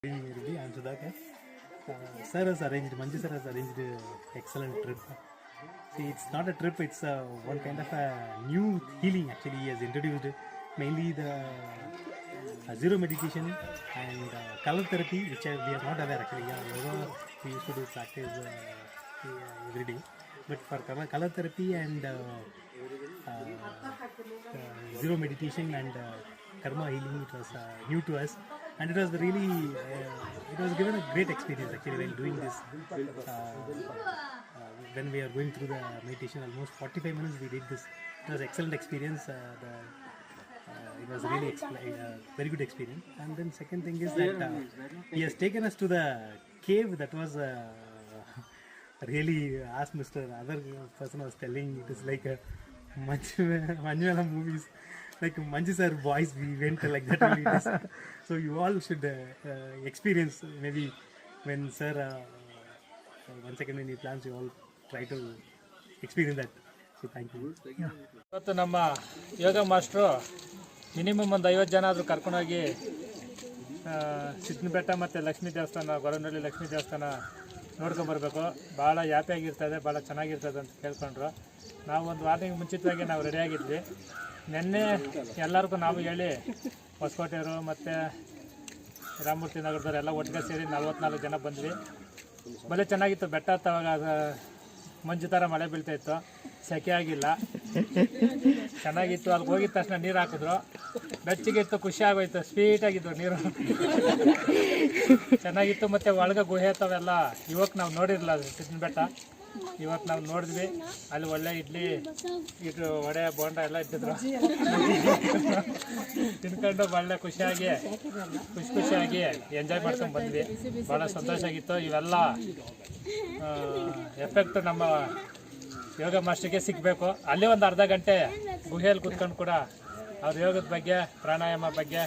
Ready, I'm Sudhakar. Sir has arranged, Manju sir has arranged an excellent trip. See, it's not a trip, it's one kind of a new healing actually. He has introduced mainly the zero meditation and color therapy, which we are not aware actually. Yoga, we used to do practice every day. But for color therapy and zero meditation and karma healing, it was new to us. And it was really, it was given a great experience actually while doing this. When we are going through the meditation, almost 45 minutes we did this. It was excellent experience. It was really very good experience. And then second thing is that he has taken us to the cave. That was really, as Mr. other person was telling, it is like a Manjuala movies. Like Manju sir voice, we went like that only. So you all should experience maybe when sir once again when he plans, you all try to experience that. So thank you. ಇವತ್ತು ನಮ್ಮ ಯೋಗ master minimum ಒಂದು 50 ಜನ ಆದರೂ ಕರ್ಕೊಂಡೋಗಿ ಸಿದ್ಧನಬೆಟ್ಟ ಮತ್ತು ಲಕ್ಷ್ಮೀ ದೇವಸ್ಥಾನ, ಗೊರವನಹಳ್ಳಿ ಲಕ್ಷ್ಮೀ ದೇವಸ್ಥಾನ ನೋಡ್ಕೊಂಬರ್ಬೇಕು. ಭಾಳ ಹ್ಯಾಪಿಯಾಗಿರ್ತದೆ, ಭಾಳ ಚೆನ್ನಾಗಿರ್ತದೆ ಅಂತ ಕೇಳ್ಕೊಂಡ್ರು. ನಾವು ಒಂದು ವಾರನಿಗೆ ಮುಂಚಿತವಾಗಿ ನಾವು ರೆಡಿಯಾಗಿದ್ವಿ. ನಿನ್ನೆ ಎಲ್ಲರಿಗೂ ನಾವು ಹೇಳಿ ಹೊಸಕೋಟೆಯವರು ಮತ್ತು ರಾಮಮೂರ್ತಿ ನಗರದವ್ರು ಎಲ್ಲ ಒಟ್ಟಿಗೆ ಸೇರಿ 44 ಜನ ಬಂದ್ವಿ. ಬಲೆ ಚೆನ್ನಾಗಿತ್ತು. ಬೆಟ್ಟ ಹತ್ತವಾಗ ಮಂಜು ಥರ ಮಳೆ ಬೀಳ್ತಾಯಿತ್ತು, ಸೆಕೆ ಆಗಿಲ್ಲ, ಚೆನ್ನಾಗಿತ್ತು. ಅಲ್ಲಿಗೆ ಹೋಗಿದ ತಕ್ಷಣ ನೀರು ಹಾಕಿದ್ರು, ಬೆಚ್ಚಗಿತ್ತು, ಖುಷಿ ಆಗೋಯ್ತು, ಸ್ವೀಟಾಗಿತ್ತು ನೀರು, ಚೆನ್ನಾಗಿತ್ತು. ಮತ್ತು ಒಳಗೆ ಗುಹೆ ಹತ್ತವೆಲ್ಲ ಇವತ್ತು ನಾವು ನೋಡಿರಲಿಲ್ಲ, ಅದು ಸಿದ್ಧನ ಬೆಟ್ಟ ಇವತ್ತು ನಾವು ನೋಡಿದ್ವಿ. ಅಲ್ಲಿ ಒಳ್ಳೆ ಇಡ್ಲಿ ವಡೆ ಬೋಂಡ ಎಲ್ಲ ಇಟ್ಟಿದ್ರು, ತಿನ್ಕೊಂಡು ಒಳ್ಳೆ ಖುಷಿಯಾಗಿ ಎಂಜಾಯ್ ಮಾಡ್ಕೊಂಡು ಬಂದ್ವಿ. ಭಾಳ ಸಂತೋಷ ಆಗಿತ್ತು. ಇವೆಲ್ಲ ಎಫೆಕ್ಟ್ ನಮ್ಮ ಯೋಗ ಮಾಸ್ಟರ್ಗೆ ಸಿಗಬೇಕು. ಅಲ್ಲೇ ಒಂದು ಅರ್ಧ ಗಂಟೆ ಗುಹೆಯಲ್ಲಿ ಕೂತ್ಕೊಂಡು ಕೂಡ ಅವ್ರ ಯೋಗದ ಬಗ್ಗೆ, ಪ್ರಾಣಾಯಾಮ ಬಗ್ಗೆ,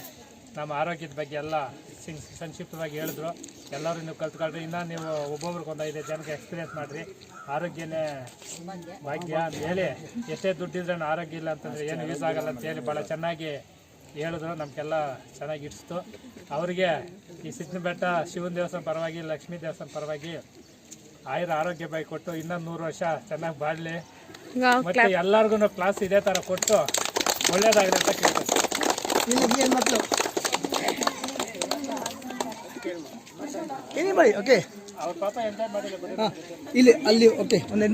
ನಮ್ಮ ಆರೋಗ್ಯದ ಬಗ್ಗೆ ಎಲ್ಲ ಸಂಕ್ಷಿಪ್ತವಾಗಿ ಹೇಳಿದ್ರು. ಎಲ್ಲರೂ ನೀವು ಕಲ್ತ್ಕೊಳ್ರಿ. ಇನ್ನು ನೀವು ಒಬ್ಬೊಬ್ರಿಗೆ ಒಂದು 5 ಜನಕ್ಕೆ ಎಕ್ಸ್ಪೀರಿಯೆನ್ಸ್ ಮಾಡಿರಿ. ಆರೋಗ್ಯನೇ ಭಾಗ್ಯ ಅಂತ ಹೇಳಿ, ಎಷ್ಟೇ ದುಡ್ಡಿದ್ರೆ ಆರೋಗ್ಯ ಇಲ್ಲ ಅಂತಂದರೆ ಏನು ಯೂಸ್ ಆಗಲ್ಲ ಅಂತ ಹೇಳಿ ಭಾಳ ಚೆನ್ನಾಗಿ ಹೇಳಿದ್ರು. ನಮಗೆಲ್ಲ ಚೆನ್ನಾಗಿ ಇಡಿಸ್ತು. ಅವರಿಗೆ ಈ ಸಿದ್ಧನ ಬೆಟ್ಟ ಶಿವನ ದೇವಸ್ಥಾನ ಪರವಾಗಿ, ಲಕ್ಷ್ಮೀ ದೇವಸ್ಥಾನ ಪರವಾಗಿ ಆರೋಗ್ಯ ಬಾಯಿ ಕೊಟ್ಟು ಇನ್ನೊಂದು 100 ವರ್ಷ ಚೆನ್ನಾಗಿ ಬಾಳಲಿ. ಮತ್ತು ಎಲ್ಲರಿಗೂ ಕ್ಲಾಸ್ ಇದೇ ಥರ ಕೊಟ್ಟು ಒಳ್ಳೇದಾಗಿದೆ ಅಂತ ಕೇಳ್ತಾರೆ. ಓಕೆ, ಅವ್ರ ಪಾಪ ಎಂಜಾಯ್ ಮಾಡಿಲ್ಲ ಇಲ್ಲಿ ಅಲ್ಲಿ ಓಕೆ ಒಂದು